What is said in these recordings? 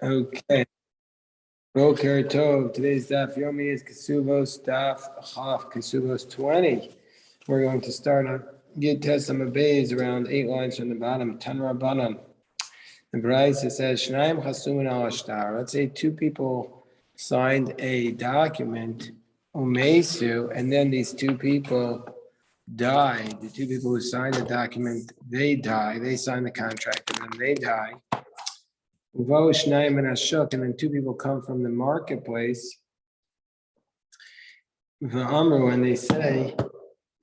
Okay. Boker Tov. Today's Daf Yomi is Kesubos Daf Chaf Kesubos 20. We're going to start on Gid Tesam Bays around 8 lines from the bottom. Tan Rabbanan. The Bryce says Shnaim Chasumin al Ashtar. Let's say two people signed a document, Umesu, and then these two people died. The two people who signed the document, they die. They signed the contract and then they die. And then two people come from the marketplace. And they say,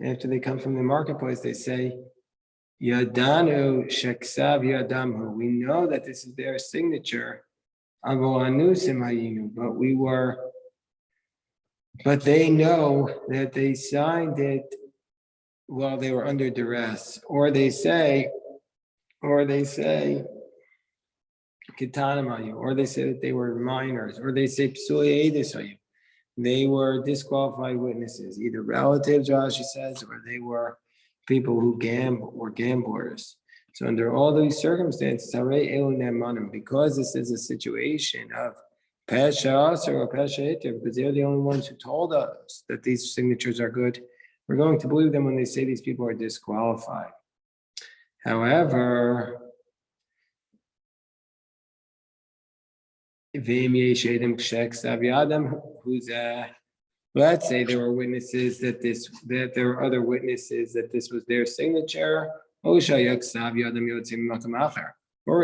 after they come from the marketplace, they say, Yadanu Sheksav Yadamhu. We know that this is their signature. But they know that they signed it while they were under duress. Or they say, Kitanamayu, or they say that they were minors, or they say Psuyayidisayu. They were disqualified witnesses, either relatives, Rashi says, or they were people who were gamblers. So under all these circumstances, because this is a situation of Pesha Asar or Pesha Iter, because they're the only ones who told us that these signatures are good, we're going to believe them when they say these people are disqualified. However, let's say there were witnesses that there were other witnesses that this was their signature. We're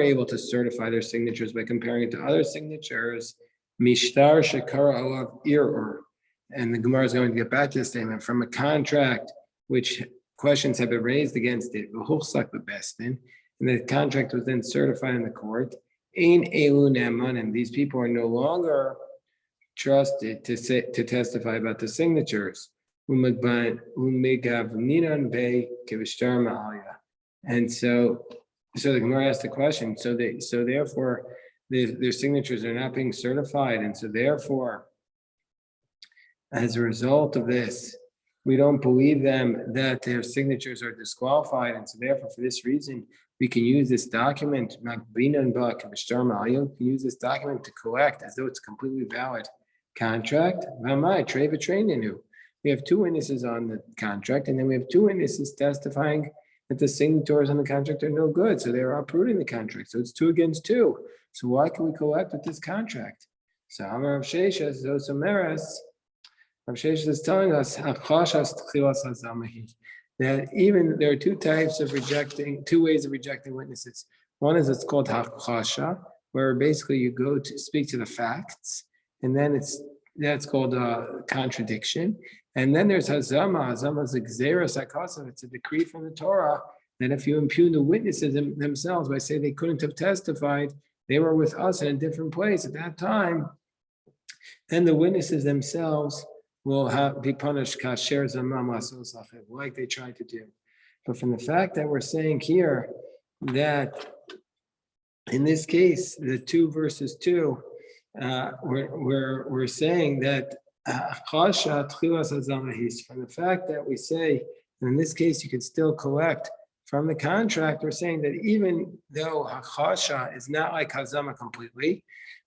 able to certify their signatures by comparing it to other signatures. Mishtar Shakara Alav Irur. And the Gemara is going to get back to the statement from a contract which questions have been raised against it. And the contract was then certified in the court. These people are no longer trusted to testify about the signatures. And so the Gemara asked the question. So therefore, their signatures are not being certified, and so therefore, as a result of this, we don't believe them that their signatures are disqualified, and so therefore, for this reason, we can use this document, can use this document to collect as though it's a completely valid contract. We have two witnesses on the contract, and then we have two witnesses testifying that the signatories on the contract are no good, so they're uprooting the contract. So it's 2 against 2. So why can we collect with this contract? So Amar Rav Sheshes, those Rav Sheshes is telling us that even there are two ways of rejecting witnesses. One is it's called hakasha, where basically you go to speak to the facts, and then that's called a contradiction. And then there's hazama. Hazama is xeris hakasav. It's a decree from the Torah that if you impugn the witnesses themselves by saying they couldn't have testified, they were with us in a different place at that time, then the witnesses themselves will be punished like they tried to do. But from the fact that we're saying here that in this case, the 2 versus 2, we're saying that from the fact that we say, and in this case, you can still collect from the contract, we're saying that even though Hakasha is not like Hazama completely,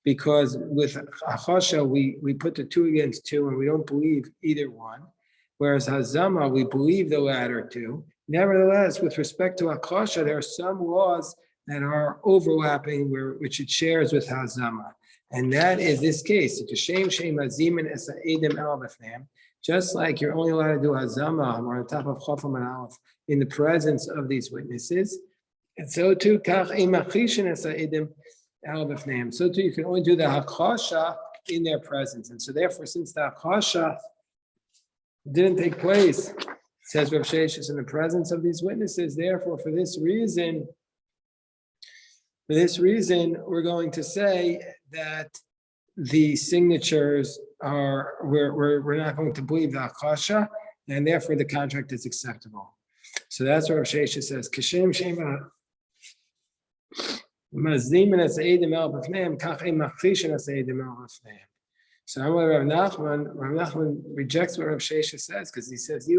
because with Hakasha, we put the 2 against 2 and we don't believe either one. Whereas Hazama, we believe the latter 2. Nevertheless, with respect to Hakasha, there are some laws that are overlapping which it shares with Hazama. And that is this case. Just like you're only allowed to do Hazama or on top of Chofam and Aleph in the presence of these witnesses. And so too, so too, you can only do the Hakasha in their presence. And so therefore, since the Hakasha didn't take place, says Rav Sheshes, in the presence of these witnesses, therefore, for this reason, we're going to say that the signatures we're not going to believe the Hakasha, and therefore the contract is acceptable. So that's what Rav Sheshes says. Kashem Shema. So Rav Nachman rejects what Rav Sheshes says, because he says,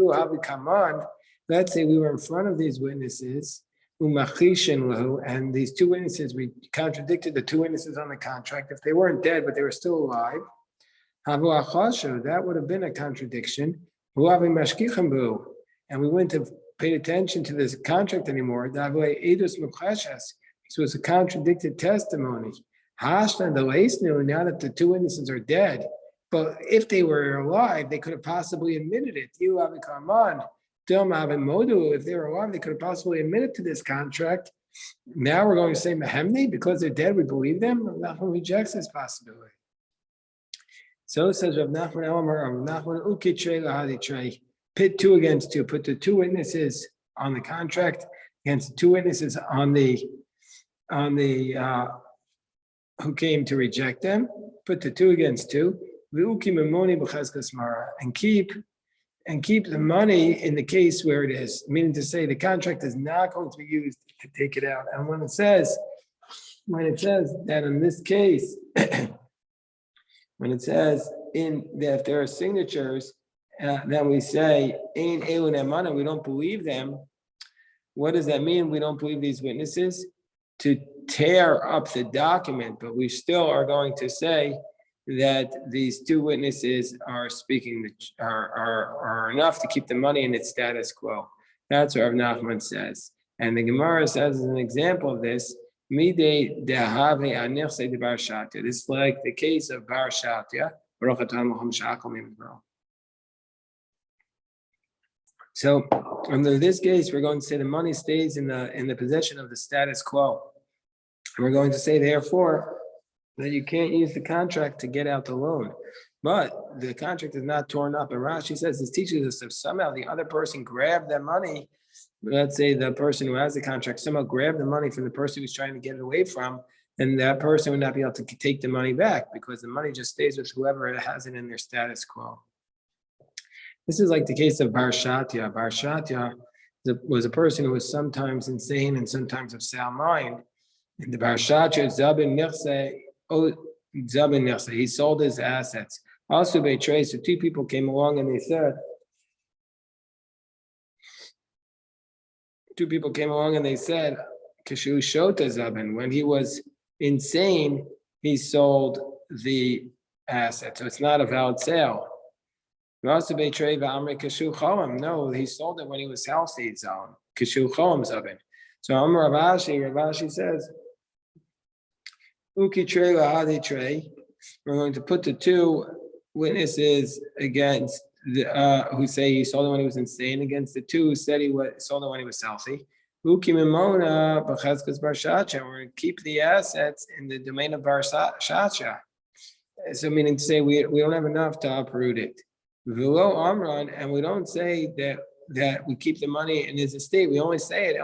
let's say we were in front of these witnesses, and these two witnesses, we contradicted the two witnesses on the contract. If they weren't dead, but they were still alive, that would have been a contradiction. And we wouldn't have paid attention to this contract anymore. This was a contradicted testimony. Now that the two witnesses are dead, but if they were alive, they could have possibly admitted it. If they were alive, they could have possibly admitted to this contract. Now we're going to say Mahemni, because they're dead, we believe them. Rav Nachman rejects this possibility. So it says Rav Nachman pit two against two. Put the two witnesses on the contract against the two witnesses on the who came to reject them. Put the two against two. And keep the money in the case where it is, meaning to say the contract is not going to be used to take it out. And when it says that in this case, when it says that there are signatures, then we say Ein Elun Emana, we don't believe them. What does that mean? We don't believe these witnesses to tear up the document, but we still are going to say that these two witnesses are speaking, are enough to keep the money in its status quo. That's what Rav Nachman says. And the Gemara says as an example of this, this is like the case of Bar Shatya. So under this case, we're going to say the money stays in the possession of the status quo. And we're going to say, therefore, that you can't use the contract to get out the loan. But the contract is not torn up. And Rashi says this teaches us if somehow the other person grabbed that money, let's say the person who has the contract somehow grabbed the money from the person who's trying to get it away from, then that person would not be able to take the money back because the money just stays with whoever has it in their status quo. This is like the case of Bar Shatya. Bar Shatya was a person who was sometimes insane and sometimes of sound mind. And the Bar Shatya, he sold his assets. Also, betray. So two people came along and they said, Kashu Shota Zabin, when he was insane, he sold the asset. So it's not a valid sale. Also, betray V'amre Kashu Cholam. No, he sold it when he was healthy. Kashu Cholam Zabin. So Amar Ravashi says, Uki Trey Lahadi Trey. We're going to put the two witnesses against who say he sold it when he was insane against the two who said he sold it when he was healthy. Uki Mimona B'chazkas Bar Shatya. We're going to keep the assets in the domain of Bar Shatya. So meaning to say we don't have enough to uproot it. V'lo Amran, and we don't say that we keep the money in his estate. We only say it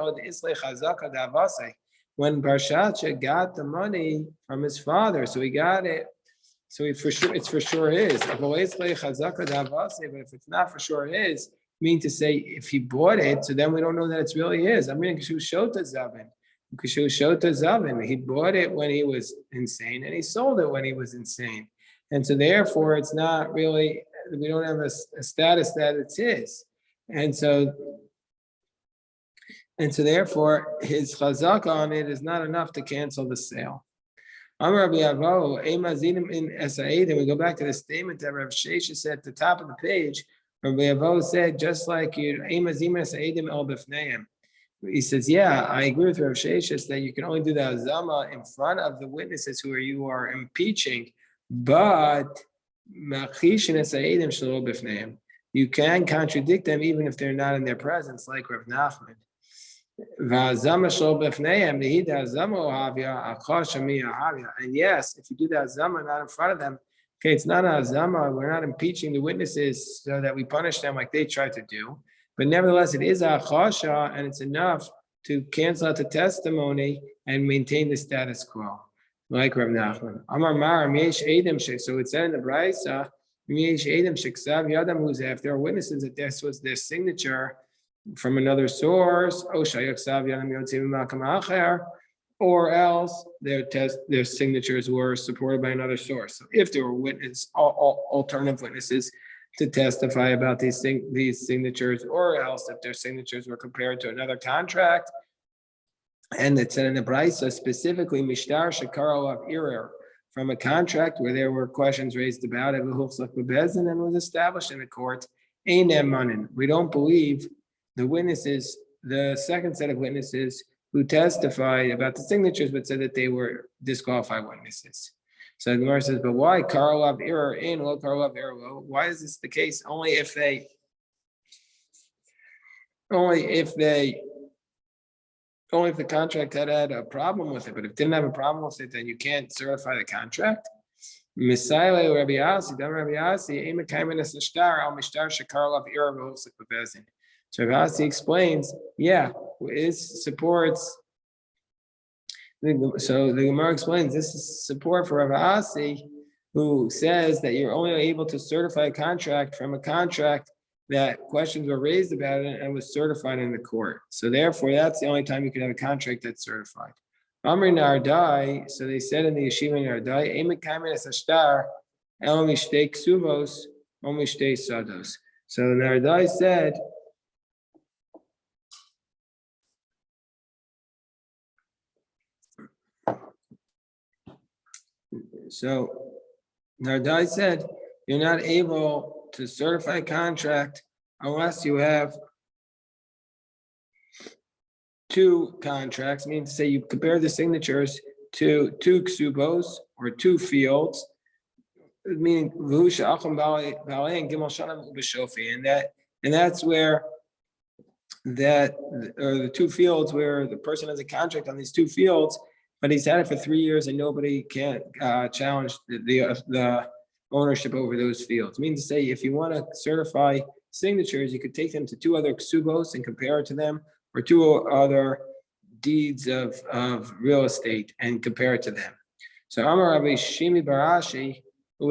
when Bar Shatya got the money from his father, so he got it. So it's for sure his. But if it's not for sure his, mean to say if he bought it, so then we don't know that it's really his. I mean, Kashu Shota Zavin. He bought it when he was insane, and he sold it when he was insane, and so therefore it's not really. We don't have a status that it's his, and so therefore his chazaka on it is not enough to cancel the sale. Amar Rabbi Avo, Emazinim in Esa'id, and we go back to the statement that Rav Shesha said at the top of the page. Rabbi Avo said, just like you, Emazinim Esa'edim el b'fneim. He says, yeah, I agree with Rav Shesha that you can only do the azama in front of the witnesses who you are impeaching, but you can contradict them even if they're not in their presence, like Rav Nachman. And yes, if you do the azama not in front of them, okay, it's not an azama. We're not impeaching the witnesses so that we punish them like they tried to do. But nevertheless, it is a chasha, and it's enough to cancel out the testimony and maintain the status quo. Like Rav Nachman. Amar Mar, Miesh Edom Shek. So it said in the Brisa, Miesh Edom Shek Sav Yadam, who's if there are witnesses that this was their signature from another source, or else their signatures were supported by another source. So if there were alternative witnesses to testify about these signatures, or else if their signatures were compared to another contract, And it said in the Brisa specifically, Mishtar Shakaro of Irer, from a contract where there were questions raised about it, and was established in the court. We don't believe the witnesses, the second set of witnesses who testified about the signatures, but said that they were disqualified witnesses. So the Gemara says, but why Karlov error in, low Karlov error low? Why is this the case? Only if the contract had a problem with it, but if it didn't have a problem with it, then you can't certify the contract. Misaile Rabbi Yasi, Dam Rabbi Yasi, Ema Kaimenes Nishtar, Al Mishtar Shakarlov Ira Vosik Bebezin. So Rabbi Yasi explains, yeah, it supports. So the Gemara explains this is support for Rabbi Yasi, who says that you're only able to certify a contract from a contract that questions were raised about it and was certified in the court. So therefore, that's the only time you can have a contract that's certified. Amri Nardai, so they said in the yeshiva Nardai, Emek Kaimen es Ashtar, El Mishtei Kesubos, O Mishtei Sados. So Nardai said, you're not able to certify a contract unless you have two contracts, meaning to say you compare the signatures to two Kesubos or two fields, meaning and that's where the two fields where the person has a contract on these two fields, but he's had it for 3 years and nobody can challenge the ownership over those fields. Meaning to say, if you want to certify signatures, you could take them to two other Kesubos and compare it to them, or two other deeds of real estate and compare it to them. So Amar Rabbi Shimi Barashi, but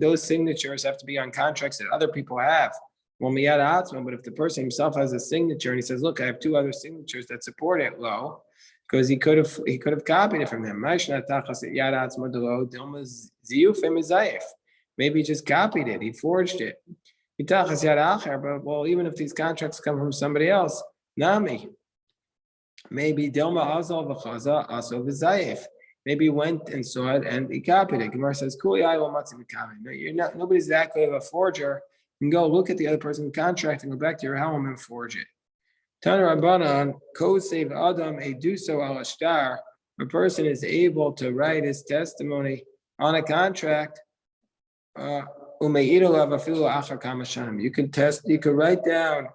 those signatures have to be on contracts that other people have. Well, but if the person himself has a signature and he says, look, I have two other signatures that support it, low, because he could have copied it from them. Maybe he just copied it, he forged it. But well, even if these contracts come from somebody else, Nami. Maybe Dilma Azal v'chaza Asal v'zayif. Maybe he went and saw it and he copied it. Gemara says, nobody's that good of a forger. You can go look at the other person's contract and go back to your home and forge it. Tana Rabbanan, Kosev Adam Eduso al Ashtar. A person is able to write his testimony on a contract. You can write down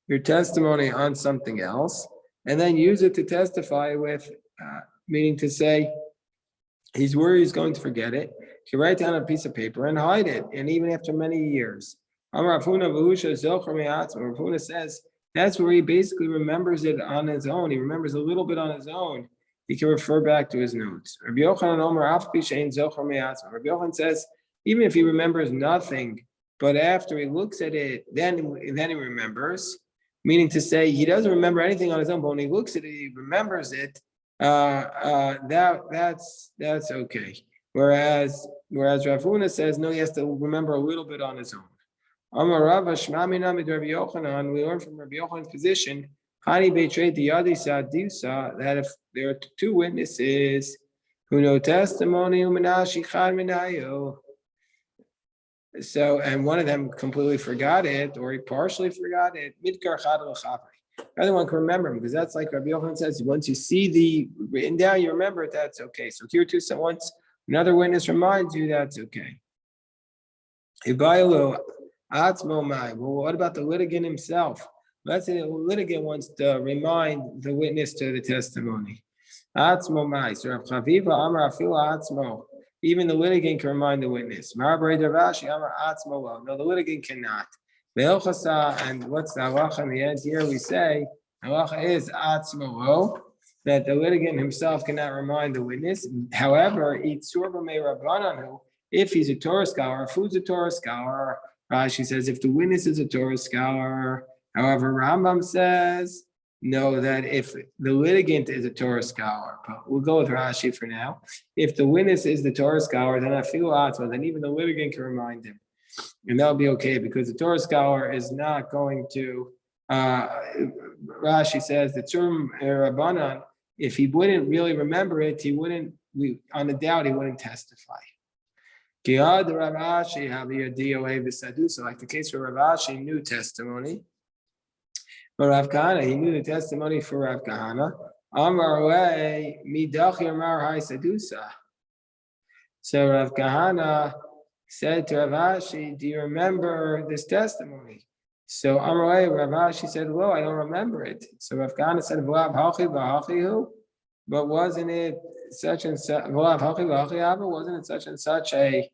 your testimony on something else and then use it to testify with, meaning to say he's worried he's going to forget it. He can write down a piece of paper and hide it, and even after many years. Rav Huna says that's where he basically remembers it on his own. He remembers a little bit on his own. He can refer back to his notes. Rabbi Yochanan says, even if he remembers nothing, but after he looks at it, then he remembers. Meaning to say, he doesn't remember anything on his own, but when he looks at it, he remembers it. That's okay. Whereas Rav Huna says, no, he has to remember a little bit on his own. Amar Rava Shmami Namid Rabbi Yochanan, we learn from Rabbi Yochanan's position, Hani Beitrei Diyadisa Divsa, that if there are two witnesses who know testimony, Uminashi Chad Minayo. So, and one of them completely forgot it, or he partially forgot it. Midkar Chad L'Chapri. The other one can remember him, because that's like Rabbi Yochanan says, once you see the written down, you remember it, that's okay. So here too, so once another witness reminds you, that's okay. Well, what about the litigant himself? Let's say the litigant wants to remind the witness to the testimony. Even the litigant can remind the witness. No, the litigant cannot. And what's the halacha in the end here? We say, halacha is atzmo, that the litigant himself cannot remind the witness. However, if he's a Torah scholar, if who's a Torah scholar, Rashi says if the witness is a Torah scholar. However, Rambam says no, that if the litigant is a Torah scholar, but we'll go with Rashi for now. If the witness is the Torah scholar, then I feel atzma, then even the litigant can remind him. And that'll be okay, because the Torah scholar is not going to Rashi says the term Rabbanan, if he wouldn't really remember it, he wouldn't. On a doubt, he wouldn't testify. So like the case where Rav Ashi knew testimony, but Rav Kahana, he knew the testimony for Rav Kahana. So Rav Kahana said to Rav Ashi, do you remember this testimony? So Amarei, Rav Ashi said, well, I don't remember it. So Rav Kahana said, but wasn't it such and such? Wasn't it such and such a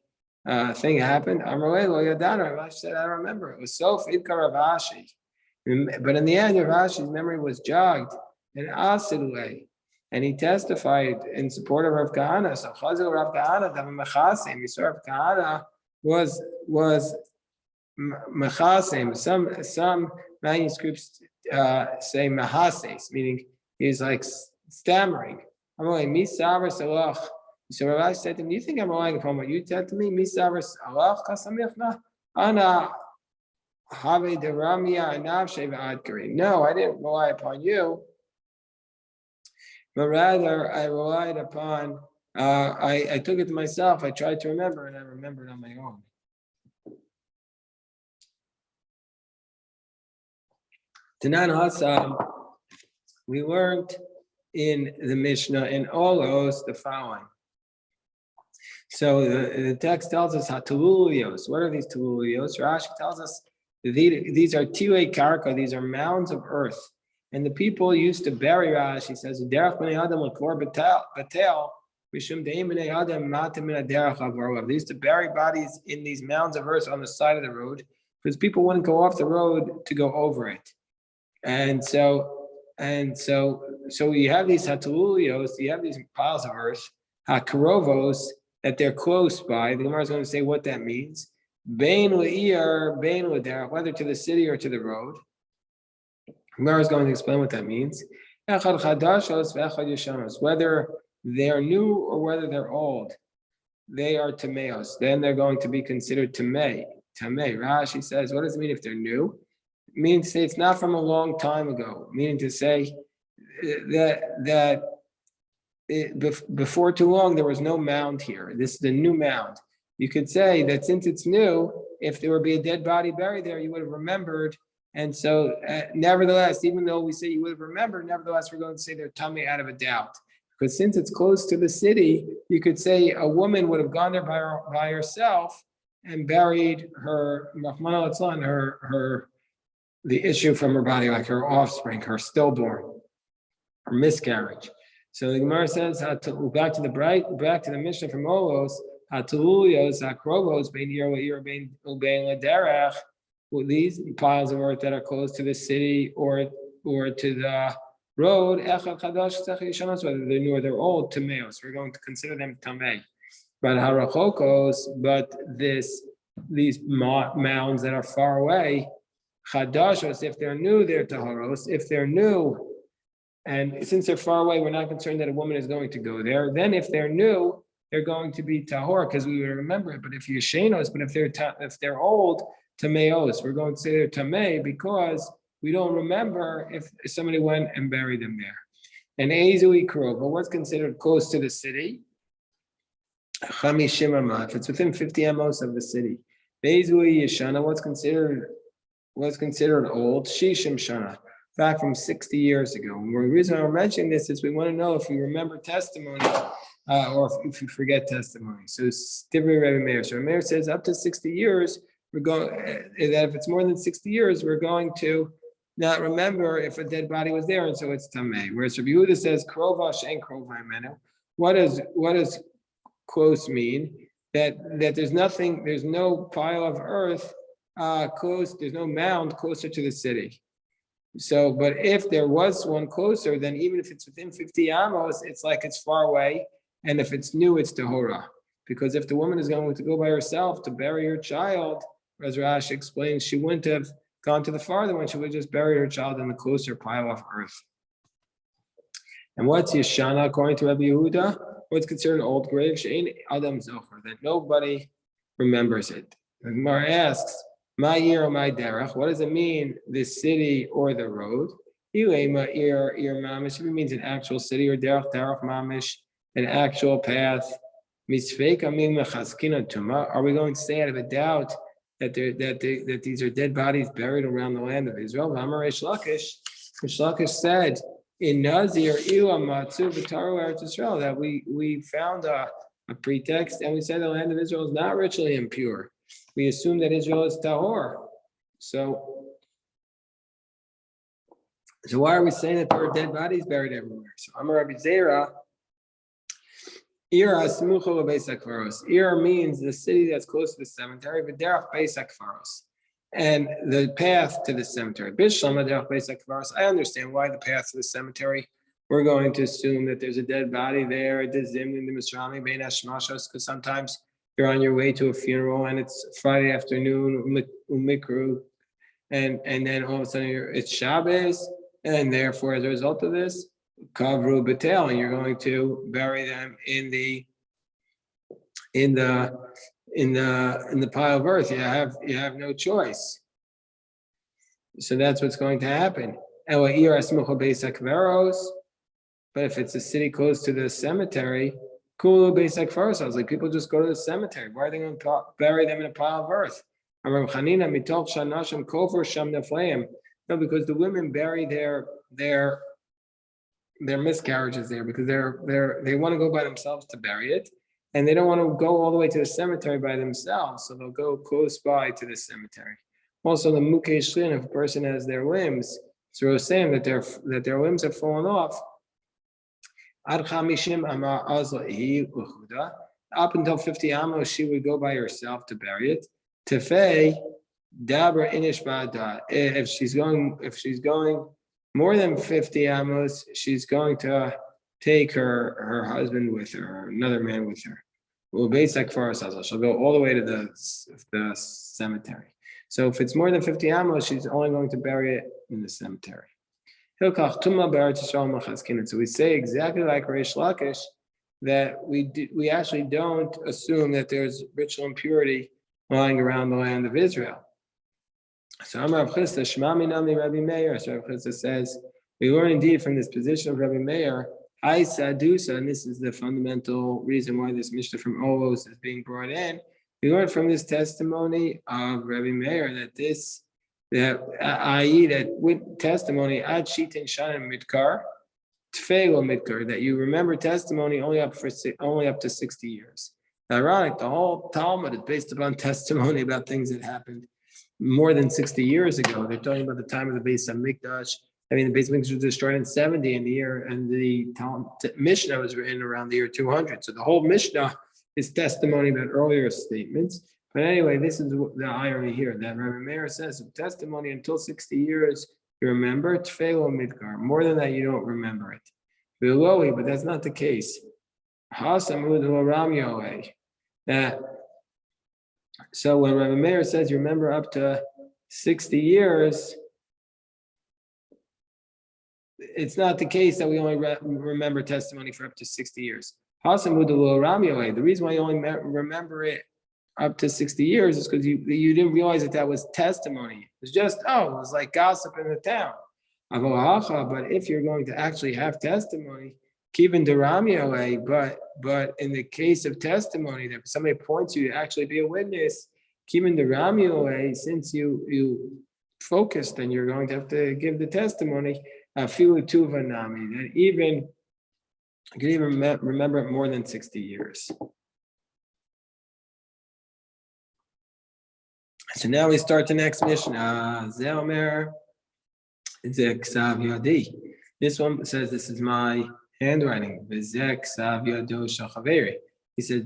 thing happened? Amarei lo yadana. Rav Ashi said, I don't remember. It was so Idka Rav Ashi. But in the end, Rav Ashi's memory was jogged and asidule, and he testified in support of Rav Kahana. So Chazil Rav Kahana, Mechasim. You saw Rav Kahana was Mechasim. Some manuscripts say Mehases, meaning he's like stammering. I'm like Misavar Salach. So Rav Ashi said to him, "Do you think I'm relying upon what you said to me? Misavar Salach Kasamichna Ana." No, I didn't rely upon you, but rather I relied upon, I took it to myself, I tried to remember, and I remembered on my own. Tanan Hassam, we learned in the Mishnah in Olos the following. So the text tells us Hatululios. What are these Tululios? Rashi tells us these are Tile Karka, these are mounds of earth. And the people used to bury, Rashi says, Derech Bnei Adam L'Kor Batel, Mishum Deim Bnei Adam Matim Min HaDerech Havarov. They used to bury bodies in these mounds of earth on the side of the road because people wouldn't go off the road to go over it. And so you have these Hatululios, you have these piles of earth, HaKarovos, that they're close by. The Gemara is going to say what that means. Bein le'ir, bein le'derech, whether to the city or to the road. Gemara is going to explain what that means. Echad chadashos ve'echad yeshanos, whether they're new or whether they're old, they are tameos. Then they're going to be considered tamei. Tamei. Rashi says, what does it mean if they're new? It means to say it's not from a long time ago. Meaning to say that before too long there was no mound here. This is the new mound. You could say that since it's new, if there would be a dead body buried there, you would have remembered. And so, nevertheless, even though we say you would have remembered, nevertheless, we're going to say they're tummy out of a doubt. Because since it's close to the city, you could say a woman would have gone there by herself and buried her, the issue from her body, like her offspring, her stillborn, her miscarriage. So the Gemara says, back to the Mishnah from Olos, Hatuluyos, Hakrovos, Bein Yer Bein Lederech, these piles of earth that are close to the city or to the road, Echad Chadash, whether they're new or they're old, Tameos. We're going to consider them Tamei. But Harachokos, but these mounds that are far away, Chadashos, if they're new, they're Taharos. If they're new, and since they're far away, we're not concerned that a woman is going to go there. Then if they're new, they're going to be tahor because we would remember it. But if you're shenos, but if they're old, tameos, we're going to say they're tamei because we don't remember if somebody went and buried them there. And Ezui Krova, what's considered close to the city? Chamishim Amah, if it's within 50 amos of the city. Ezui Yeshana, what's considered old? Shishim Shana, back from 60 years ago. And the reason I'm mentioning this is we want to know if you remember testimony or if you forget testimony. So Stivri Rebbe Meir. So Meir says up to 60 years, we're going that if it's more than 60 years, we're going to not remember if a dead body was there, and so it's Tamei. Whereas Rabbi Yehuda says Krova Shein Krova Imenu. What does close mean? That there's no pile of earth close, there's no mound closer to the city. So, but if there was one closer, then even if it's within 50 amos, it's like it's far away. And if it's new, it's Tahora. Because if the woman is going to go by herself to bury her child, as Rashi explains, she wouldn't have gone to the farther one, she would just bury her child in the closer pile of earth. And what's Yeshana according to Rabbi Yehuda? What's considered an old grave? She'ein Adam Zocher, that nobody remembers it. The Gemara asks, My year or my derech. What does it mean? The city or the road? Ilema ir mamish. If it means an actual city or derech mamish, an actual path. Misfeik amin mechaskina tuma. Are we going to say out of a doubt that these are dead bodies buried around the land of Israel? Amar Reish Lakish said in Nazir Ilam Matzu V'Taru Eretz Yisrael that we found a pretext and we said the land of Israel is not ritually impure. We assume that Israel is tahor. So why are we saying that there are dead bodies buried everywhere? So Amar Rabbi Zera. Ir means the city that's close to the cemetery, and the path to the cemetery. I understand why the path to the cemetery. We're going to assume that there's a dead body there, because sometimes you're on your way to a funeral and it's Friday afternoon, and then all of a sudden it's Shabbos, and therefore as a result of this, Kavru Batel, and you're going to bury them in the pile of earth. You have no choice. So that's what's going to happen. But if it's a city close to the cemetery, Kulu Beisak Faros, I was like, people just go to the cemetery. Why are they going to bury them in a pile of earth? No, because the women bury their miscarriages there because they want to go by themselves to bury it, and they don't want to go all the way to the cemetery by themselves, so they'll go close by to the cemetery. Also, the mukei shlin, if a person has their limbs, so we're saying that their limbs have fallen off. Ad chamishim amar azlahi uchuda. Up until 50 amos, she would go by herself to bury it. Tefei dabra inish ba'da. If she's going more than 50 amos, she's going to take her husband with her, or another man with her. Well, she'll go all the way to the cemetery. So if it's more than 50 amos, she's only going to bury it in the cemetery. So we say exactly like Reish Lakish that we actually don't assume that there's ritual impurity lying around the land of Israel. So Amar Rav Chisda, Shema Minami Rabbi Meir. So Rav Chisda says, we learn indeed from this position of Rabbi Meir, I Sadusa, and this is the fundamental reason why this Mishnah from Olos is being brought in. We learn from this testimony of Rabbi Meir that with testimony Ad Shitin Shanim Midkar, Tfeilo Midkar, that you remember testimony only up to 60 years. Ironic, the whole Talmud is based upon testimony about things that happened more than 60 years ago. They're talking about the time of the Beis Hamikdash. I mean, the Beis Hamikdash was destroyed in 70 in the year, and the Mishnah was written around the year 200. So the whole Mishnah is testimony about earlier statements. But anyway, this is the irony here that Rabbi Meir says of testimony until 60 years, you remember Tfeilo Midkar. More than that, you don't remember it. But that's not the case. So when Rabbi Meir says you remember up to 60 years, it's not the case that we only remember testimony for up to 60 years. The reason why you only remember it up to 60 years is because you didn't realize that was testimony. It was just, it was like gossip in the town. But if you're going to actually have testimony, keeping the Rami away, but in the case of testimony that somebody points you to actually be a witness, keeping the Rami away, since you focused and you're going to have to give the testimony, filu tuva nami, that even you can even remember it more than 60 years. So now we start the next Mishnah. Zelmer Zeksav Yadi. This one says, this is my handwriting. He says,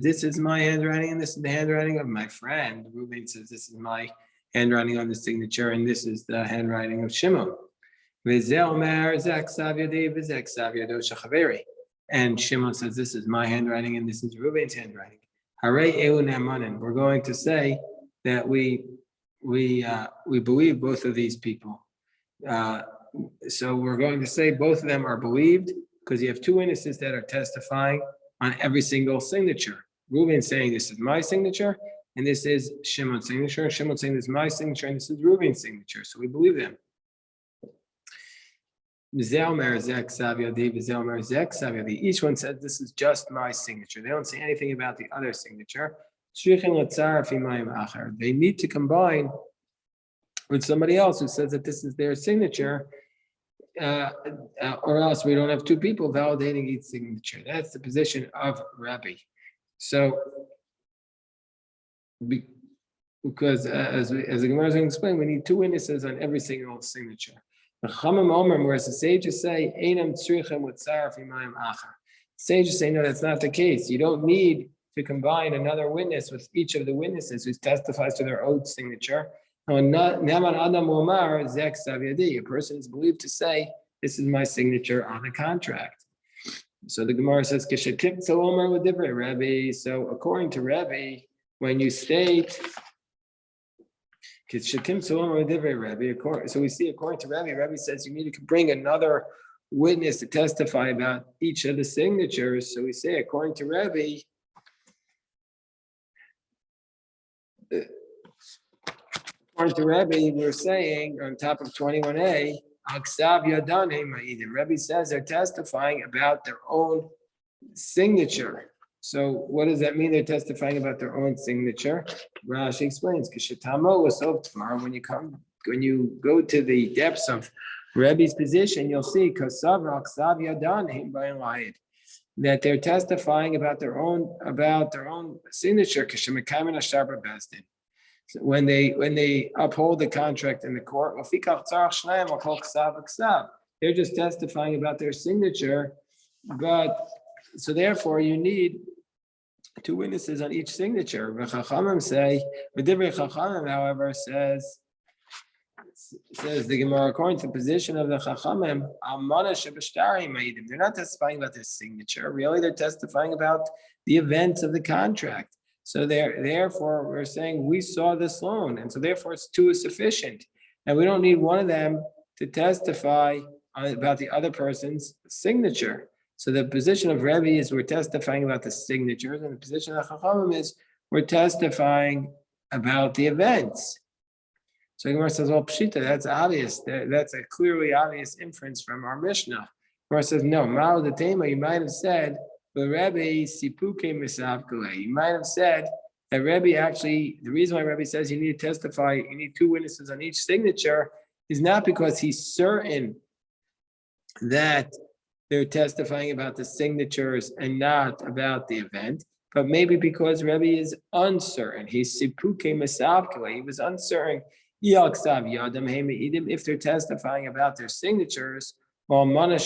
this is my handwriting, and this is the handwriting of my friend. Reuben says, this is my handwriting on the signature, and this is the handwriting of Shimon. And Shimon says, this is my handwriting, and this is Reuben's handwriting. We're going to say that we believe both of these people. So we're going to say both of them are believed because you have two witnesses that are testifying on every single signature. Reuben saying this is my signature, and this is Shimon's signature. And Shimon's saying this is my signature, and this is Reuben's signature. So we believe them. Each one says this is just my signature. They don't say anything about the other signature. They need to combine with somebody else who says that this is their signature, or else we don't have two people validating each signature. That's the position of Rabbi. So, because as the Gemara is going to explain, we need two witnesses on every single signature. Whereas the sages say, sages say, no, that's not the case. You don't need to combine another witness with each of the witnesses who testifies to their own signature. A person is believed to say, this is my signature on the contract. So the Gemara says, so according to Rabbi, when you state, so we see according to Rabbi says you need to bring another witness to testify about each of the signatures. So we say according to Rabbi, we're saying on top of 21a, Rabbi says they're testifying about their own signature. So what does that mean? They're testifying about their own signature. Rashi explains, when you go to the depths of Rebbe's position, you'll see that they're testifying about their own signature. So when they uphold the contract in the court, they're just testifying about their signature, but so therefore you need two witnesses on each signature. The Chachamim say, the Divrei Chachamim, however, says the Gemara, according to the position of the Chachamim, they're not testifying about their signature. Really, they're testifying about the events of the contract. So therefore, we're saying we saw this loan, and so therefore two is sufficient. And we don't need one of them to testify about the other person's signature. So the position of Rebbe is we're testifying about the signatures, and the position of Chachamim is we're testifying about the events. So Gemara says, well, Pshita, that's obvious. That's a clearly obvious inference from our Mishnah. Gemara says, no, Ma'al the Tema, you might have said, but Rebbe Sipuke Misavkule. You might have said that Rebbe actually, the reason why Rebbe says you need to testify, you need two witnesses on each signature is not because he's certain that they're testifying about the signatures and not about the event, but maybe because Rebbe is uncertain. He's Sipuke Misavkule. He was uncertain if they're testifying about their signatures, or if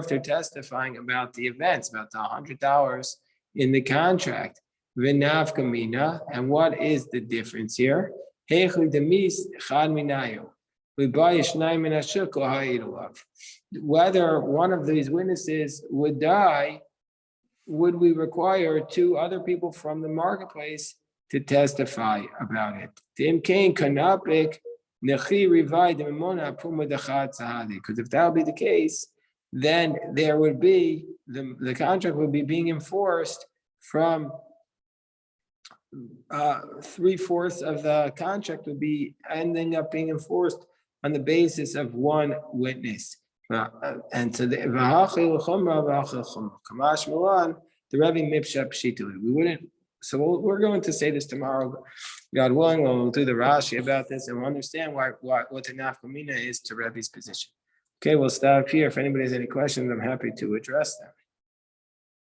they're testifying about the events, about the $100 in the contract. And what is the difference here? Whether one of these witnesses would die, would we require two other people from the marketplace to testify about it? Because if that would be the case, then there would be the contract would be being enforced from 3/4 of the contract would be ending up being enforced on the basis of one witness. And so the Rebbe Mipsha Pshituli. We wouldn't. So we're going to say this tomorrow, God willing. We'll do the Rashi about this, and we'll understand what the nafkamina is to Rebbe's position. Okay, we'll stop here. If anybody has any questions, I'm happy to address them.